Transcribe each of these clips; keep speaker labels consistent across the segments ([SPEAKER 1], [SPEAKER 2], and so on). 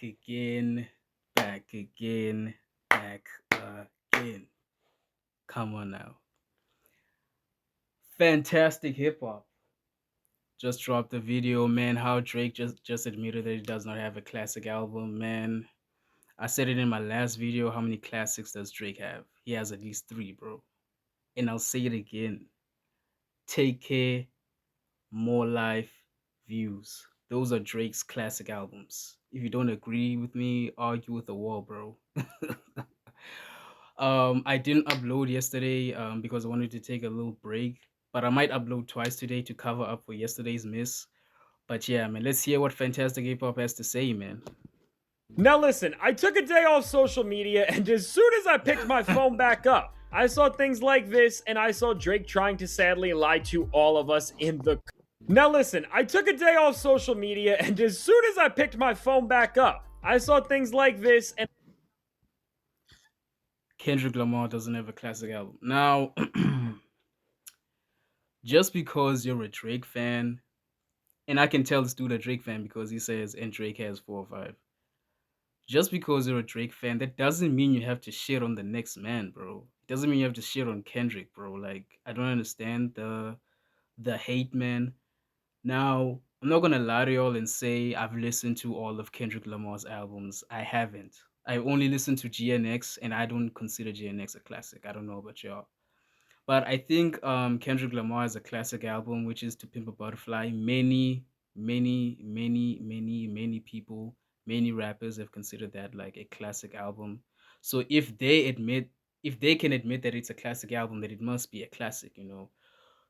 [SPEAKER 1] again, back again, back again. Come on now. Fantastic hip hop. Just dropped the video, man. How Drake just admitted that he does not have a classic album, man. I said it in my last video. How many classics does Drake have? He has at least three, bro. And I'll say it again. Take Care, More Life, Views. Those are Drake's classic albums. If you don't agree with me, argue with the wall, bro. I didn't upload yesterday because I wanted to take a little break, but I might upload twice today to cover up for yesterday's miss. But yeah, man, let's hear what Fantastic Hip Hop has to say, man.
[SPEAKER 2] Now listen, I took a day off social media, and as soon as I picked my phone back up, I saw things like this, and I saw Drake trying to sadly lie to all of us in the... Now listen, I took a day off social media, and as soon as I picked my phone back up, I saw things like this, and...
[SPEAKER 1] Kendrick Lamar doesn't have a classic album. Now, just because you're a Drake fan, and I can tell this dude a Drake fan because he says, and Drake has 4 or 5. Just because you're a Drake fan, that doesn't mean you have to shit on the next man, bro. It doesn't mean you have to shit on Kendrick, bro. Like, I don't understand the hate, man. Now, I'm not gonna lie to y'all and say I've listened to all of Kendrick Lamar's albums. I haven't. I only listened to GNX, and I don't consider GNX a classic. I don't know about y'all. But I think Kendrick Lamar has a classic album, which is To Pimp a Butterfly. Many people, many rappers have considered that like a classic album. So if they can admit that it's a classic album, then it must be a classic, you know.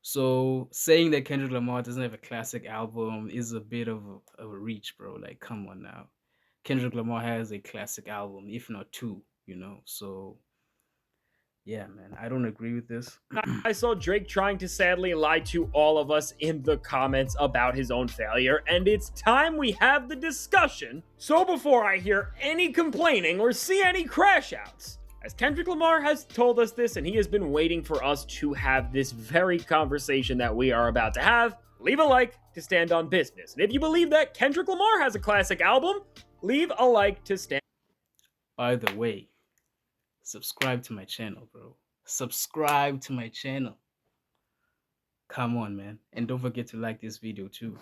[SPEAKER 1] So saying that Kendrick Lamar doesn't have a classic album is a bit of a reach, bro. Like, come on now. Kendrick Lamar has a classic album, if not two, you know. So yeah, man, I don't agree with this.
[SPEAKER 2] I saw Drake trying to sadly lie to all of us in the comments about his own failure, and it's time we have the discussion. So before I hear any complaining or see any crash outs, as Kendrick Lamar has told us this, and he has been waiting for us to have this very conversation that we are about to have, leave a like to stand on business. And if you believe that Kendrick Lamar has a classic album, leave a like to stand.
[SPEAKER 1] By the way, subscribe to my channel, bro. Subscribe to my channel. Come on, man. And don't forget to like this video too.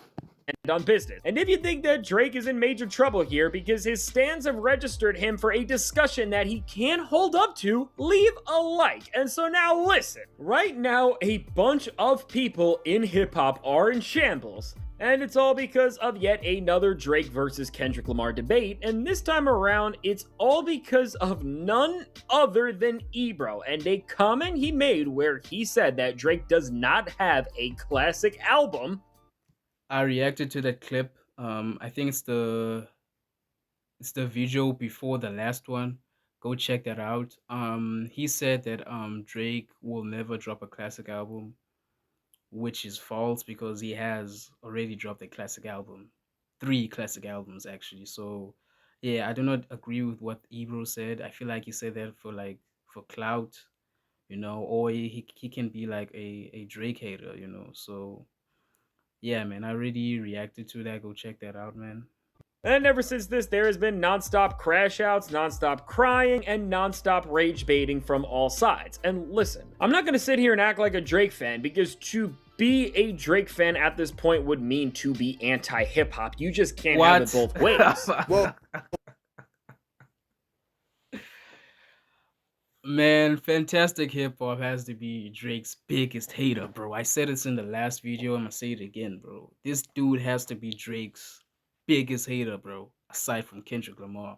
[SPEAKER 2] On business. And if you think that Drake is in major trouble here because his stans have registered him for a discussion that he can't hold up to, leave a like. And so now listen, right now a bunch of people in hip-hop are in shambles, and it's all because of yet another Drake versus Kendrick Lamar debate, and this time around, it's all because of none other than Ebro, and a comment he made where he said that Drake does not have a classic album.
[SPEAKER 1] I reacted to that clip. I think it's the video before the last one. Go check that out. He said that Drake will never drop a classic album, which is false because he has already dropped a classic album. 3 classic albums actually. So yeah, I do not agree with what Ebro said. I feel like he said that for clout, you know, or he can be like a Drake hater, you know. So yeah, man, I already reacted to that. Go check that out, man.
[SPEAKER 2] And ever since this, there has been non-stop crash outs, non-stop crying, and non-stop rage baiting from all sides. And listen, I'm not going to sit here and act like a Drake fan, because to be a Drake fan at this point would mean to be anti-hip-hop. You just can't have it both ways.
[SPEAKER 1] Well, man, Fantastic Hip Hop has to be Drake's biggest hater, bro. I said this in the last video. I'm gonna say it again, bro. This dude has to be Drake's biggest hater, bro. Aside from Kendrick Lamar.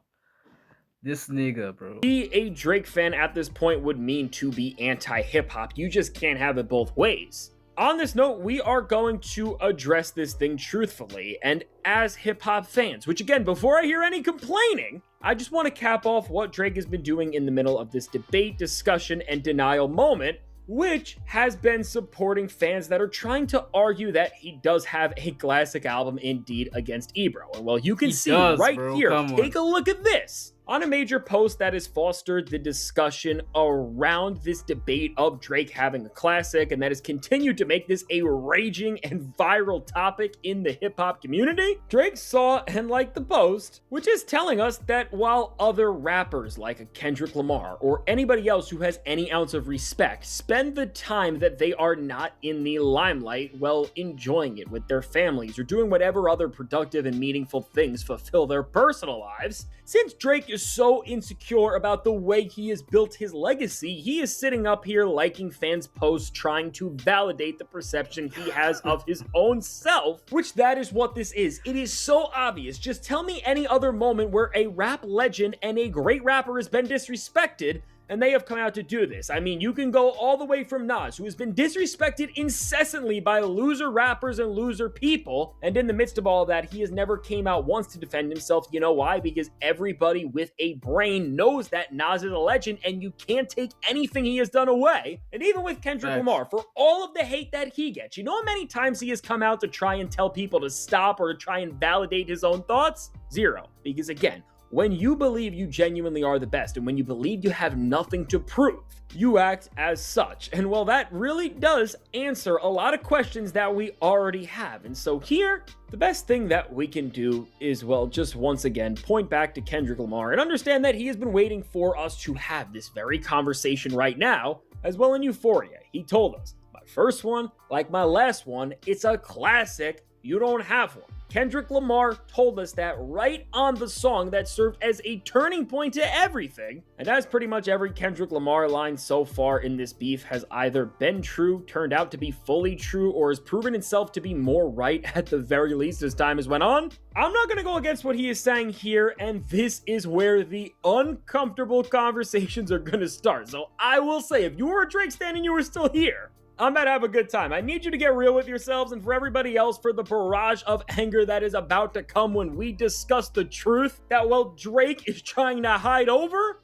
[SPEAKER 1] This nigga, bro.
[SPEAKER 2] Be a Drake fan at this point would mean to be anti-hip-hop. You just can't have it both ways. On this note, we are going to address this thing truthfully and as hip-hop fans, which again, before I hear any complaining, I just want to cap off what Drake has been doing in the middle of this debate, discussion, and denial moment, which has been supporting fans that are trying to argue that he does have a classic album indeed against Ebro. And well, you can see right here, take a look at this. On a major post that has fostered the discussion around this debate of Drake having a classic, and that has continued to make this a raging and viral topic in the hip hop community, Drake saw and liked the post, which is telling us that while other rappers like a Kendrick Lamar or anybody else who has any ounce of respect spend the time that they are not in the limelight while enjoying it with their families or doing whatever other productive and meaningful things fulfill their personal lives, since Drake is so insecure about the way he has built his legacy, he is sitting up here liking fans' posts trying to validate the perception he has of his own self, which that is what this is. It is so obvious. Just tell me any other moment where a rap legend and a great rapper has been disrespected, and they have come out to do this. I mean, you can go all the way from Nas, who has been disrespected incessantly by loser rappers and loser people, and in the midst of all of that, he has never came out once to defend himself. You know why? Because everybody with a brain knows that Nas is a legend, and you can't take anything he has done away. And even with Kendrick Lamar, for all of the hate that he gets, you know how many times he has come out to try and tell people to stop or to try and validate his own thoughts? Zero. Because again, when you believe you genuinely are the best and when you believe you have nothing to prove, you act as such. And well, that really does answer a lot of questions that we already have. And so here, the best thing that we can do is, well, just once again, point back to Kendrick Lamar and understand that he has been waiting for us to have this very conversation right now, as well in Euphoria. He told us, my first one, like my last one, it's a classic, you don't have one. Kendrick Lamar told us that right on the song that served as a turning point to everything. And as pretty much every Kendrick Lamar line so far in this beef has either been true, turned out to be fully true, or has proven itself to be more right at the very least as time has went on, I'm not going to go against what he is saying here, and this is where the uncomfortable conversations are going to start. So I will say, if you were a Drake stan and you were still here, I'm about to have a good time. I need you to get real with yourselves, and for everybody else, for the barrage of anger that is about to come when we discuss the truth that, well, Drake is trying to hide over,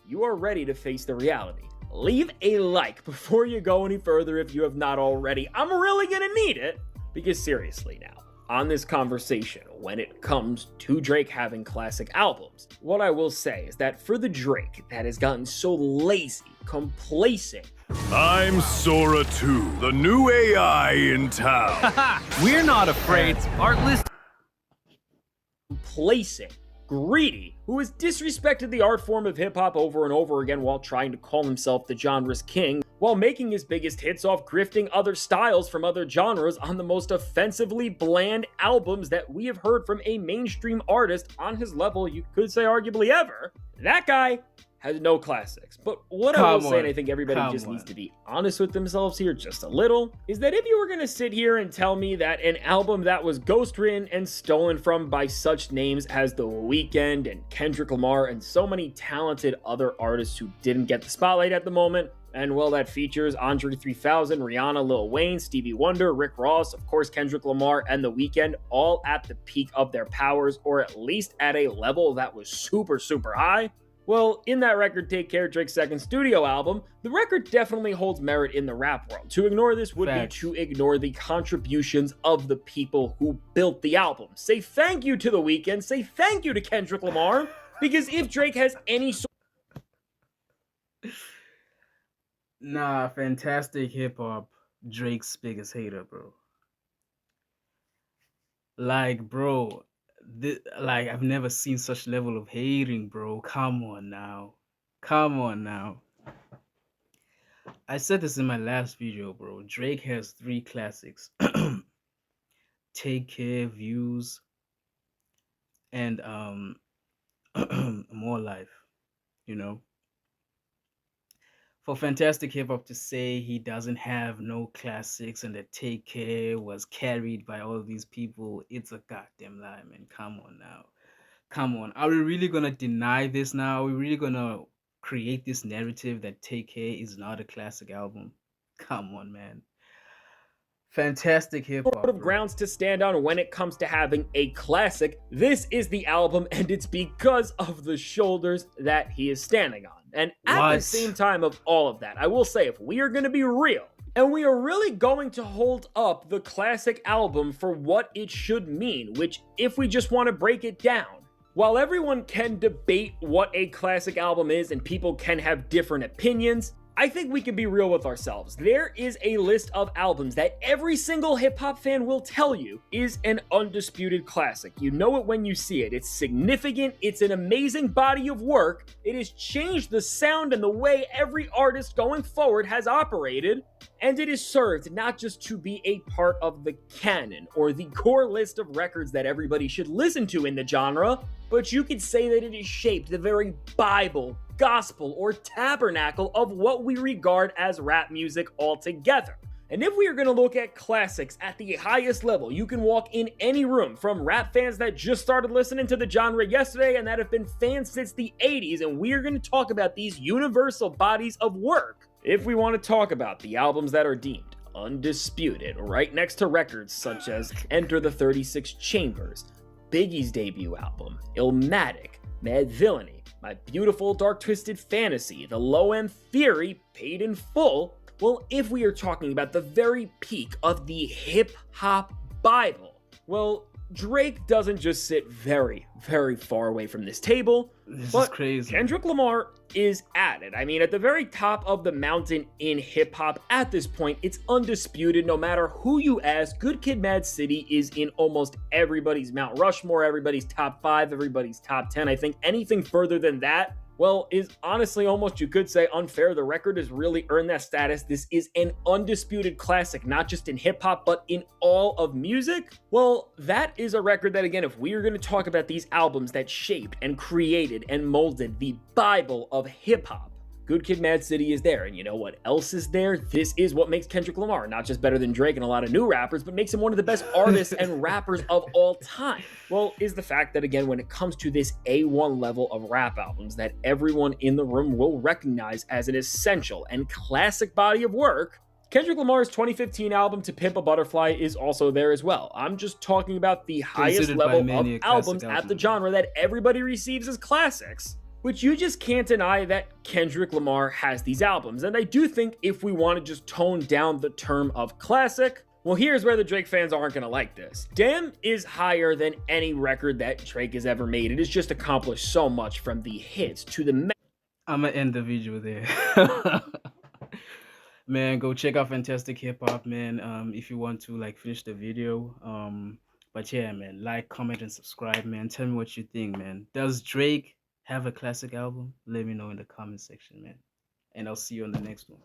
[SPEAKER 2] you are ready to face the reality. Leave a like before you go any further if you have not already. I'm really gonna need it, because seriously now, on this conversation, when it comes to Drake having classic albums, what I will say is that for the Drake that has gotten so lazy, complacent,
[SPEAKER 3] I'm Sora 2, the new AI in town.
[SPEAKER 4] We're not afraid. Artless.
[SPEAKER 2] complacent, greedy, who has disrespected the art form of hip-hop over and over again while trying to call himself the genre's king, while making his biggest hits off grifting other styles from other genres on the most offensively bland albums that we have heard from a mainstream artist on his level, you could say arguably ever. That guy has no classics. But what I will say, and I think everybody just needs to be honest with themselves here just a little, is that if you were going to sit here and tell me that an album that was ghost written and stolen from by such names as The Weeknd and Kendrick Lamar and so many talented other artists who didn't get the spotlight at the moment, and well, that features Andre 3000, Rihanna, Lil Wayne, Stevie Wonder, Rick Ross, of course, Kendrick Lamar, and The Weeknd, all at the peak of their powers, or at least at a level that was super, super high. Well, in that record, Take Care, Drake's second studio album, the record definitely holds merit in the rap world. To ignore this would be to ignore the contributions of the people who built the album. Say thank you to The Weeknd, say thank you to Kendrick Lamar, because if Drake has any sort
[SPEAKER 1] Nah, fantastic hip hop, Drake's biggest hater, bro. Like, bro, like I've never seen such level of hating, bro. Come on now. Come on now. I said this in my last video, bro. Drake has 3 classics. Take Care, Views, and More Life, you know. For fantastic hip hop to say he doesn't have no classics and that Take Care was carried by all of these people, it's a goddamn lie, man. Come on now. Come on. Are we really gonna deny this now? Are we really gonna create this narrative that Take Care is not a classic album? Come on, man. Fantastic hip hop.
[SPEAKER 2] of grounds to stand on when it comes to having a classic, this is the album, and it's because of the shoulders that he is standing on. And at the same time of all of that, I will say, if we are going to be real, and we are really going to hold up the classic album for what it should mean, which, if we just want to break it down, While everyone can debate what a classic album is and people can have different opinions, I think we can be real with ourselves. There is a list of albums that every single hip hop fan will tell you is an undisputed classic. You know it when you see it. It's significant, it's an amazing body of work, it has changed the sound and the way every artist going forward has operated, and it is served not just to be a part of the canon or the core list of records that everybody should listen to in the genre, but you could say that it has shaped the very Bible, gospel, or tabernacle of what we regard as rap music altogether. And if we are going to look at classics at the highest level, you can walk in any room, from rap fans that just started listening to the genre yesterday and that have been fans since the 80s, and we are going to talk about these universal bodies of work. If we want to talk about the albums that are deemed undisputed, right next to records such as Enter the 36 Chambers, Biggie's debut album, Illmatic, Mad Villainy, My Beautiful Dark Twisted Fantasy, The Low End Theory, Paid in Full, well, if we are talking about the very peak of the hip-hop Bible, well, Drake doesn't just sit very, very far away from this table,
[SPEAKER 1] This
[SPEAKER 2] but
[SPEAKER 1] is crazy.
[SPEAKER 2] Kendrick Lamar is at it. I mean, at the very top of the mountain in hip-hop at this point, it's undisputed. No matter who you ask, Good Kid Mad City is in almost everybody's Mount Rushmore, everybody's top 5, everybody's top 10. I think anything further than that, well, is honestly almost, you could say, unfair. The record has really earned that status. This is an undisputed classic, not just in hip-hop, but in all of music. Well, that is a record that, again, if we are going to talk about these albums that shaped and created and molded the Bible of hip-hop, Good Kid Mad City is there. And you know what else is there? This is what makes Kendrick Lamar not just better than Drake and a lot of new rappers, but makes him one of the best artists and rappers of all time. Well, is the fact that, again, when it comes to this A1 level of rap albums that everyone in the room will recognize as an essential and classic body of work, Kendrick Lamar's 2015 album To Pimp a Butterfly is also there as well. I'm just talking about the highest
[SPEAKER 1] Considered by
[SPEAKER 2] level of
[SPEAKER 1] many a classic
[SPEAKER 2] albums at the
[SPEAKER 1] album.
[SPEAKER 2] genre that everybody receives as classics. Which you just can't deny that Kendrick Lamar has these albums. And I do think if we want to just tone down the term of classic, well, here's where the Drake fans aren't going to like this. Damn is higher than any record that Drake has ever made. It has just accomplished so much, from the hits to the
[SPEAKER 1] I'm gonna end the video there. Man, go check out Fantastic Hip Hop, man. If you want to like finish the video. But yeah, man, like, comment, and subscribe, man. Tell me what you think, man. Does Drake have a classic album? Let me know in the comment section, man. And I'll see you on the next one.